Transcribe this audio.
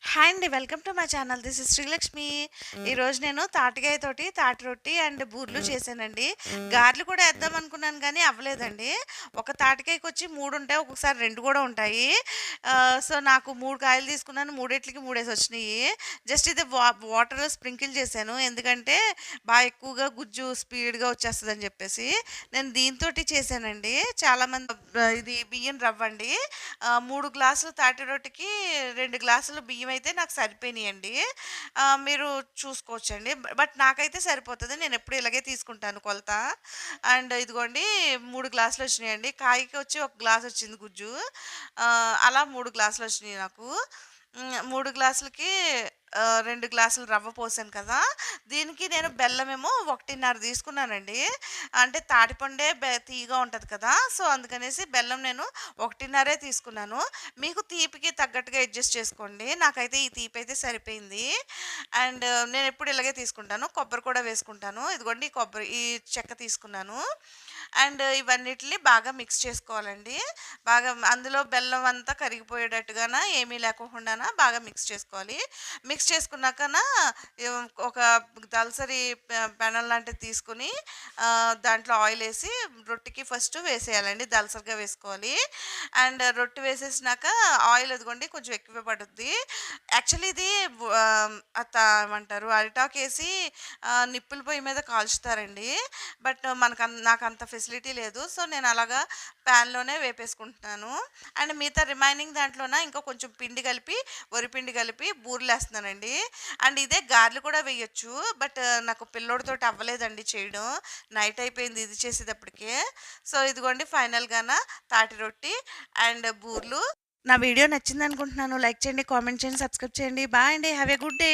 Hi అండి. Welcome to my channel. This is Srilakshmi. హ్మ్. ఈరోజు నేను తాటికాయతోటి తాటి రొట్టి అండ్ బూర్లు హ్మ్. చేశానండి. హ్మ్. గారెలు కూడా ఏద్దాం అనుకున్నాను గానీ అవ్వలేదండి. ఒక తాటికాయకొచ్చి 3 ఉంటాయి. ఒక్కొక్కసారి 2 కూడా ఉంటాయి. సో, నాకు 3 కాయలు తీసుకున్నాను. మూడిట్లికి మూడేసొచ్చినియి. జస్ట్ ఇది వాటర్‌లో స్ప్రింకిల్ చేశాను. ఎందుకంటే ఎక్కువగా గుజ్జు స్పీడ్‌గా వచ్చేస్తదని చెప్పేసి. నేను దీనితోటి చేశానండి. చాలామంది ఇది బియ్యం రవ్వండి. 3 గ్లాసులు తాటి రొట్టెకి 2 గ్లాసులు బియ్యమైతే నాకు సరిపోయినియండి. మీరు చూసుకోవచ్చండి. బట్ నాకైతే సరిపోతది. నేనెప్పుడు ఇలాగే తీసుకుంటాను కొలత. అండ్ ఇదిగోండి 3 గ్లాసులొచ్చినియండి. కాయకి వచ్చి ఒక గ్లాసొచ్చింది గుజ్జు. అలా 3 గ్లాసులొచ్చినియి నాకు. 3 గ్లాసులకి 2 గ్లాసులు రవ్వ పోసాను కదా! దీనికి నేను బెల్లమేమో 1:30 తీసుకున్నానండి. అంటే తాటిపండే తియ్యగా ఉంటది కదా! సో, అందుకనేసి బెల్లం నేను 1:30 తీసుకున్నాను. మీకు తీపికి తగ్గట్టుగా అడ్జస్ట్ చేసుకోండి. నాకైతే ఈ తీపైతే సరిపోయింది. అండ్ నేనెప్పుడు ఇలాగే తీసుకుంటాను. కొబ్బరి కూడా వేసుకుంటాను. ఇదిగోండి ఈ చెక్క తీసుకున్నాను. అండ్ ఇవన్నిటిని బాగా మిక్స్ చేసుకోవాలండి. బాగా అందులో బెల్లం అంతా కరిగిపోయేటట్టుగాన ఏమీ లేకోకుండాన బాగా మిక్స్ చేసుకోవాలి. మిక్స్ చేసుకున్నాకన ఒక దళసరి పెనం లాంటిది తీసుకొని దాంట్లో ఆయిలేసి రొట్టెకి ఫస్ట్ వేసేయాలండి. దళసరిగా వేసుకోవాలి. అండ్ రొట్టె వేసేసినాక ఆయిల్ అదిగోండి కొంచెం ఎక్కువే పడుద్ది. యాక్చువల్లీ ఇది ఏమంటారు అరిటాకేసి నిప్పుల పొయ్యి మీద కాల్చుతారండి. బట్ నాకంత ఫెసిలిటీ లేదు. సో, నేను అలాగా ప్యాన్‌లోనే వేపేసుకుంటున్నాను. అండ్ మిగతా రిమైనింగ్ దాంట్లోన ఇంకా కొంచెం పిండి కలిపి, వరిపిండి కలిపి బూరెలేస్తున్నానండి. అండ్ ఇదే గారెలు కూడా వేయొచ్చు. బట్ నాకు పిల్లోడితోటి అవ్వలేదండి చేయడం. నైట్ అయిపోయింది ఇది చేసేటప్పటికే. సో, ఇదిగోండి ఫైనల్‌గాన తాటి రొట్టి అండ్ బూర్లు. నా వీడియో నచ్చిందనుకుంటున్నాను. లైక్ చేయండి, కామెంట్ చేయండి, సబ్స్క్రైబ్ చేయండి. బాయ్ అండి. Have a good day.